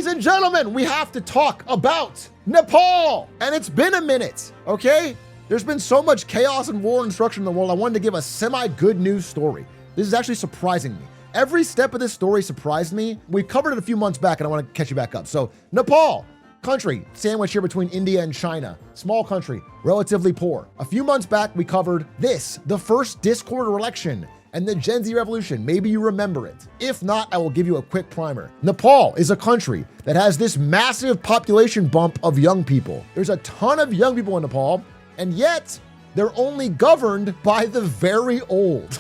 and gentlemen, we have to talk about Nepal. And it's been a minute, okay? There's been so much chaos and war and destruction in the world. I wanted to give a semi-good news story. This is actually surprising me. Every step of this story surprised me. We covered it a few months back and I want to catch you back up. So Nepal, country, sandwiched here between India and China. Small country, relatively poor. A few months back, we covered this, the first Discord election and the Gen Z revolution. Maybe you remember it. If not, I will give you a quick primer. Nepal is a country that has this massive population bump of young people. There's a ton of young people in Nepal, and yet they're only governed by the very old.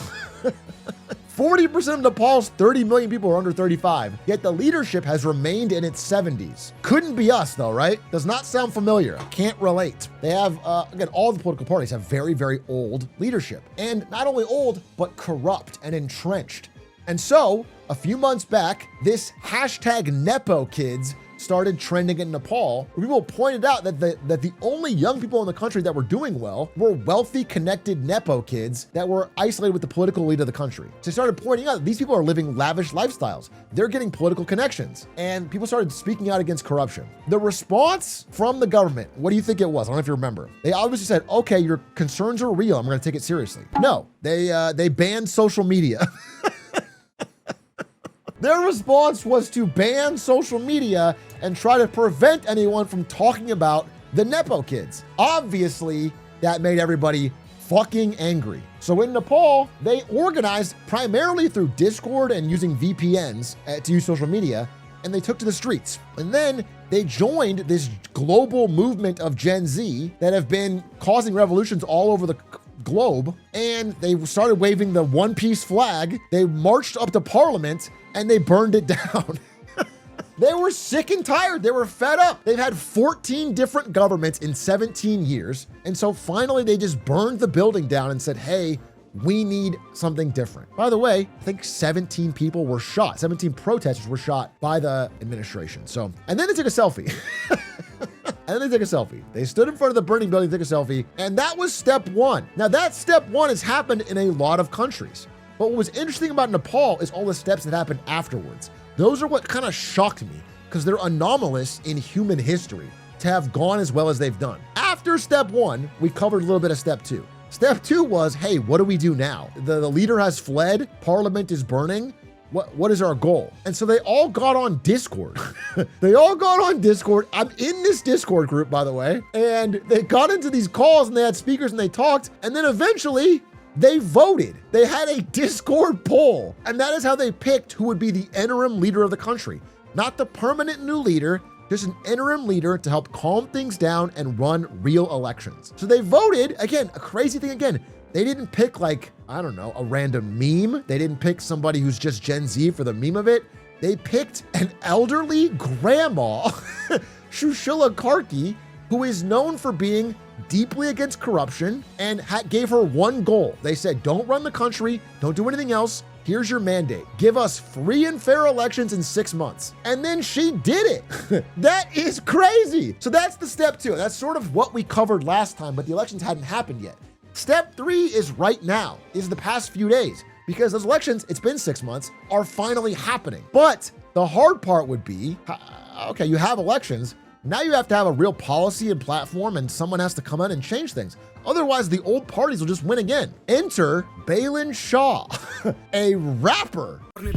40% of Nepal's 30 million people are under 35, yet the leadership has remained in its 70s. Couldn't be us though, right? Does not sound familiar. Can't relate. They have, again, all the political parties have very, very old leadership. And not only old, but corrupt and entrenched. And so, a few months back, this hashtag Nepo kids started trending in Nepal, where people pointed out that the only young people in the country that were doing well were wealthy, connected Nepo kids that were isolated with the political elite of the country. So they started pointing out that these people are living lavish lifestyles. They're getting political connections. And people started speaking out against corruption. The response from the government, what do you think it was? I don't know if you remember. They obviously said, okay, your concerns are real. I'm gonna take it seriously. No, they banned social media. Their response was to ban social media and try to prevent anyone from talking about the Nepo kids. Obviously, that made everybody fucking angry. So in Nepal, they organized primarily through Discord and using VPNs to use social media, and they took to the streets. And then they joined this global movement of Gen Z that have been causing revolutions all over the globe, and they started waving the one piece flag. They marched up to parliament and they burned it down. They were sick and tired. They were fed up. They've had 14 different governments in 17 years. And so finally they just burned the building down and said, hey, we need something different. By the way, I think 17 people were shot. 17 protesters were shot by the administration. So, and then they took a selfie. And then they took a selfie. They stood in front of the burning building, took a selfie, and that was step one. Now that step one has happened in a lot of countries. But what was interesting about Nepal is all the steps that happened afterwards. Those are what kind of shocked me, because they're anomalous in human history to have gone as well as they've done. After step one, we covered a little bit of step two. Step two was, hey, what do we do now? The leader has fled, parliament is burning. What is our goal? And so they all got on Discord. They all got on Discord. I'm in this Discord group, by the way. And they got into these calls and they had speakers and they talked. And then eventually they voted. They had a Discord poll. And that is how they picked who would be the interim leader of the country. Not the permanent new leader, just an interim leader to help calm things down and run real elections. So they voted, again, a crazy thing again. They didn't pick like, I don't know, a random meme. They didn't pick somebody who's just Gen Z for the meme of it. They picked an elderly grandma, Shushila Karki, who is known for being deeply against corruption and gave her one goal. They said, don't run the country, don't do anything else. Here's your mandate. Give us free and fair elections in 6 months. And then she did it. That is crazy. So that's the step two. That's sort of what we covered last time, but the elections hadn't happened yet. Step three is right now, is the past few days, because those elections, it's been 6 months, are finally happening. But the hard part would be, okay, you have elections, now you have to have a real policy and platform and someone has to come in and change things. Otherwise, the old parties will just win again. Enter Balin Shah, a rapper. Now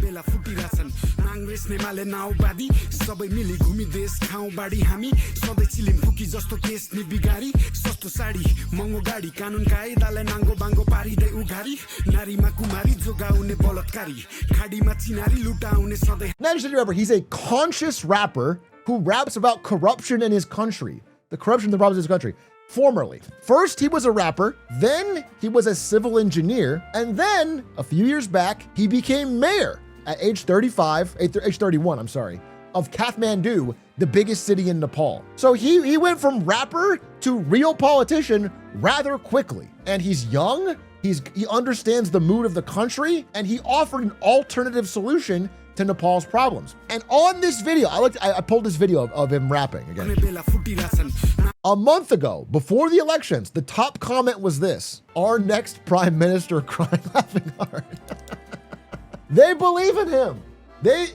just remember, he's a conscious rapper who raps about corruption in his country. The corruption in the problems of his country. Formerly. First, he was a rapper, then he was a civil engineer, and then a few years back, he became mayor at age 31, I'm sorry, of Kathmandu, the biggest city in Nepal. So he went from rapper to real politician rather quickly. And he's young, he understands the mood of the country, and he offered an alternative solution to Nepal's problems. And on this video, I pulled this video of him rapping again. A month ago, before the elections, the top comment was this: our next prime minister crying laughing hard. They believe in him. They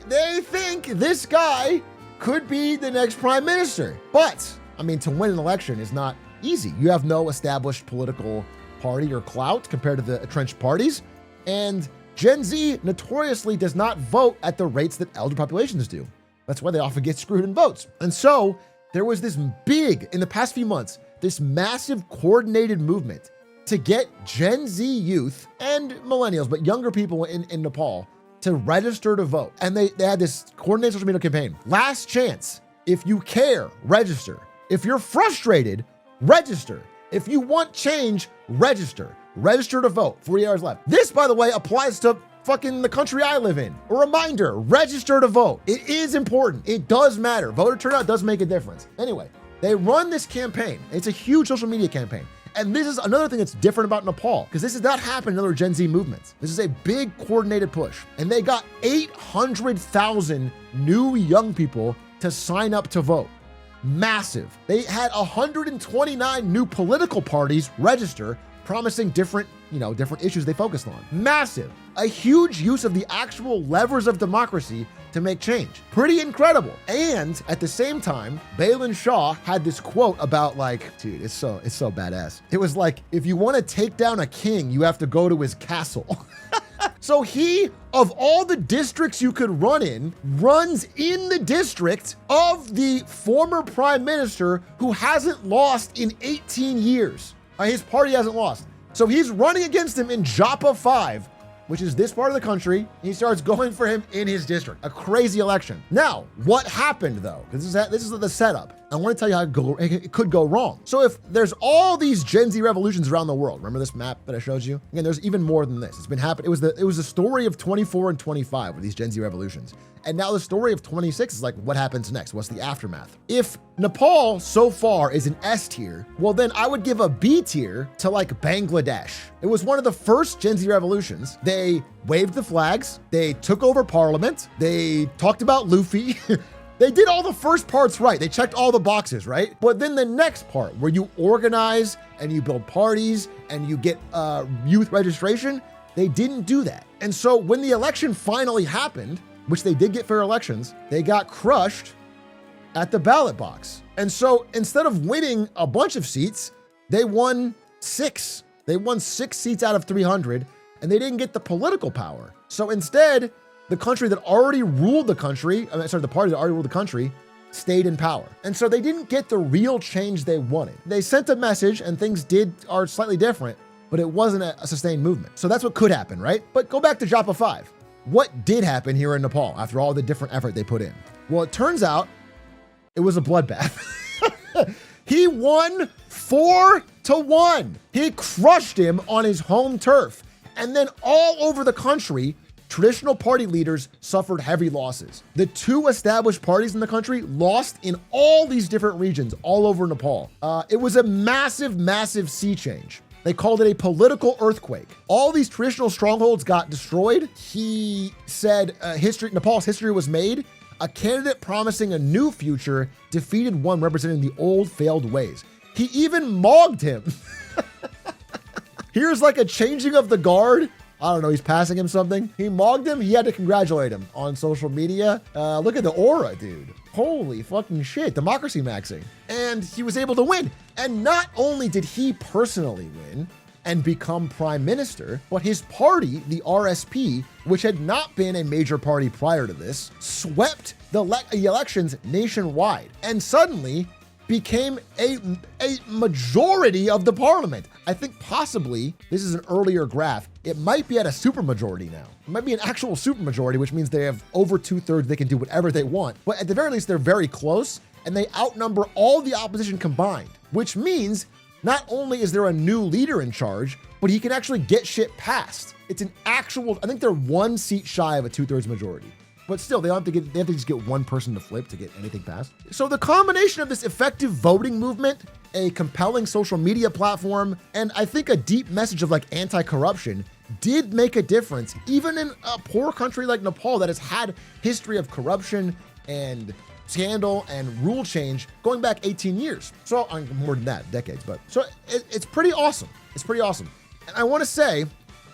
think this guy could be the next prime minister. But, I mean, to win an election is not easy. You have no established political party or clout compared to the entrenched parties. And Gen Z notoriously does not vote at the rates that elder populations do. That's why they often get screwed in votes. And so there was this big, in the past few months, this massive coordinated movement to get Gen Z youth and millennials, but younger people in Nepal to register to vote. And they had this coordinated social media campaign. Last chance. If you care, register. If you're frustrated, register. If you want change, register. Register to vote. 40 hours left. This, by the way, applies to fucking the country I live in. A reminder, register to vote. It is important. It does matter. Voter turnout does make a difference. Anyway, they run this campaign. It's a huge social media campaign. And this is another thing that's different about Nepal, because this has not happened in other Gen Z movements. This is a big coordinated push. And they got 800,000 new young people to sign up to vote. Massive. They had 129 new political parties register, promising different issues they focused on. Massive. A huge use of the actual levers of democracy to make change. Pretty incredible. And at the same time, Balin Shah had this quote about dude, it's so badass. It was like, if you want to take down a king, you have to go to his castle. So he, of all the districts you could run in, runs in the district of the former prime minister who hasn't lost in 18 years. His party hasn't lost. So he's running against him in Joppa 5, which is this part of the country. He starts going for him in his district. A crazy election. Now, what happened though? Because this is the setup. I want to tell you how it could go wrong. So if there's all these Gen Z revolutions around the world, remember this map that I showed you? Again, there's even more than this. It's been happening. It was the story of 24 and 25 with these Gen Z revolutions. And now the story of 26 is like, what happens next? What's the aftermath? If Nepal so far is an S tier, well then I would give a B tier to Bangladesh. It was one of the first Gen Z revolutions. They waved the flags, they took over parliament, they talked about Luffy. They did all the first parts right. They checked all the boxes, right? But then the next part where you organize and you build parties and you get youth registration, they didn't do that. And so when the election finally happened, which they did get fair elections, they got crushed at the ballot box. And so instead of winning a bunch of seats, they won 6. They won 6 seats out of 300, and they didn't get the political power. So instead, the country that already ruled the country, the party that already ruled the country, stayed in power. And so they didn't get the real change they wanted. They sent a message and things are slightly different, but it wasn't a sustained movement. So that's what could happen, right? But go back to Joppa 5. What did happen here in Nepal after all the different effort they put in? Well, it turns out it was a bloodbath. He won 4-1. He crushed him on his home turf. And then all over the country, traditional party leaders suffered heavy losses. The 2 established parties in the country lost in all these different regions all over Nepal. It was a massive, massive sea change. They called it a political earthquake. All these traditional strongholds got destroyed. He said Nepal's history was made. A candidate promising a new future defeated one representing the old failed ways. He even mogged him. Here's a changing of the guard. I don't know, he's passing him something. He mogged him. He had to congratulate him on social media. Look at the aura, dude. Holy fucking shit, democracy maxing. And he was able to win. And not only did he personally win and become prime minister, but his party, the RSP, which had not been a major party prior to this, swept the elections nationwide and suddenly became a majority of the parliament. I think possibly, this is an earlier graph, it might be at a supermajority now. It might be an actual supermajority, which means they have over 2/3, they can do whatever they want. But at the very least, they're very close, and they outnumber all the opposition combined, which means not only is there a new leader in charge, but he can actually get shit passed. It's an actual, I think they're 1 seat shy of a 2/3 majority. But still, they have to just get one person to flip to get anything passed. So the combination of this effective voting movement, a compelling social media platform, and I think a deep message of anti-corruption did make a difference, even in a poor country like Nepal that has had history of corruption and scandal and rule change going back 18 years. So more than that, decades, but so it's pretty awesome. It's pretty awesome. And I want to say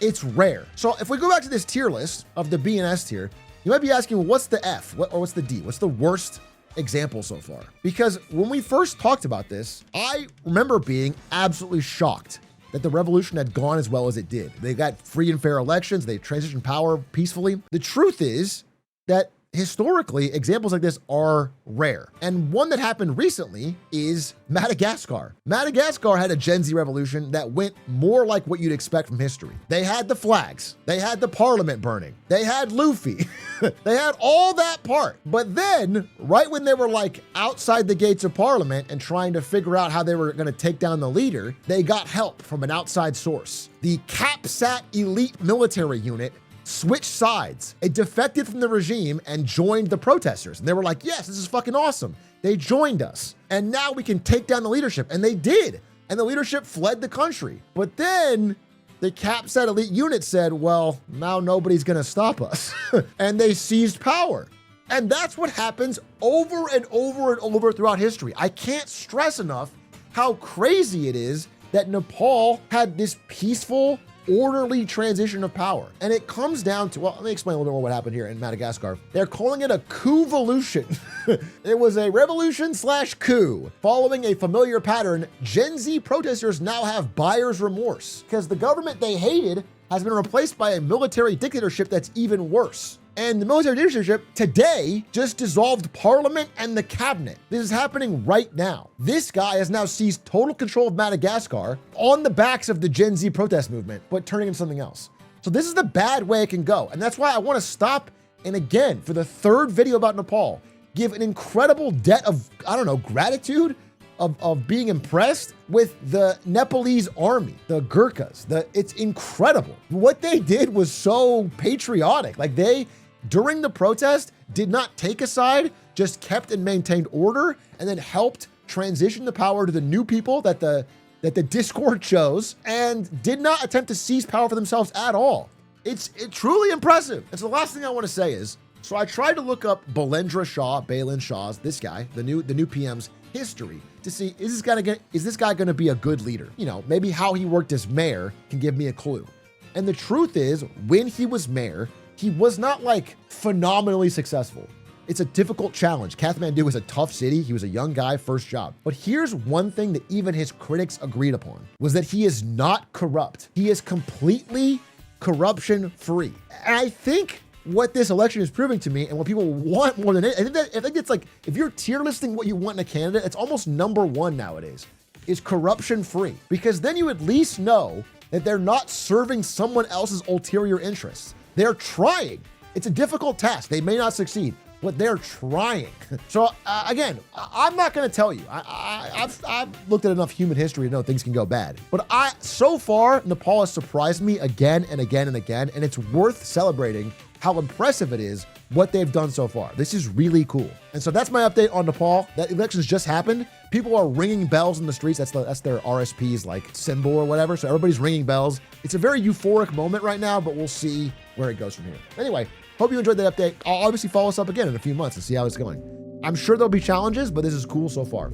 it's rare. So if we go back to this tier list of the B and S tier, you might be asking, well, what's the F? Or what's the D? What's the worst example so far. Because when we first talked about this, I remember being absolutely shocked that the revolution had gone as well as it did. They got free and fair elections. They transitioned power peacefully. The truth is that historically, examples like this are rare. And one that happened recently is Madagascar. Madagascar had a Gen Z revolution that went more like what you'd expect from history. They had the flags. They had the parliament burning. They had Luffy. They had all that part. But then, right when they were like outside the gates of parliament and trying to figure out how they were going to take down the leader, they got help from an outside source. The CAPSAT elite military unit switched sides. It defected from the regime and joined the protesters. And they were like, yes, this is fucking awesome. They joined us. And now we can take down the leadership. And they did. And the leadership fled the country. But then the CAPSAT elite unit said, well, now nobody's going to stop us. And they seized power. And that's what happens over and over and over throughout history. I can't stress enough how crazy it is that Nepal had this peaceful, orderly transition of power. And it comes down to, well, let me explain a little bit more what happened here in Madagascar. They're calling it a coup-volution. It was a revolution/coup. Following a familiar pattern, Gen Z protesters now have buyer's remorse because the government they hated has been replaced by a military dictatorship that's even worse. And the military dictatorship today just dissolved parliament and the cabinet. This is happening right now. This guy has now seized total control of Madagascar on the backs of the Gen Z protest movement, but turning into something else. So this is the bad way it can go. And that's why I want to stop and again, for the third video about Nepal, give an incredible debt of, gratitude of being impressed with the Nepalese army, the Gurkhas. It's incredible. What they did was so patriotic. Like during the protest, did not take a side, just kept and maintained order, and then helped transition the power to the new people that the Discord chose, and did not attempt to seize power for themselves at all. It's truly impressive. And so the last thing I want to say is, so I tried to look up Balendra Shah, Balin Shah's, this guy, the new PM's history, to see, is this guy gonna be a good leader? Maybe how he worked as mayor can give me a clue. And the truth is, when he was mayor, he was not like phenomenally successful. It's a difficult challenge. Kathmandu is a tough city. He was a young guy, first job. But here's one thing that even his critics agreed upon, was that he is not corrupt. He is completely corruption-free. And I think what this election is proving to me and what people want more than anything, I think it's like, if you're tier listing what you want in a candidate, it's almost number one nowadays, is corruption-free. Because then you at least know that they're not serving someone else's ulterior interests. They're trying. It's a difficult task. They may not succeed, but they're trying. So again, I'm not going to tell you. I've looked at enough human history to know things can go bad. But so far, Nepal has surprised me again and again and again, and it's worth celebrating how impressive it is what they've done so far. This is really cool. And so that's my update on Nepal. That election's just happened. People are ringing bells in the streets. That's their RSP's like symbol or whatever. So everybody's ringing bells. It's a very euphoric moment right now, but we'll see where it goes from here. Anyway, hope you enjoyed that update. I'll obviously follow us up again in a few months and see how it's going. I'm sure there'll be challenges, but this is cool so far.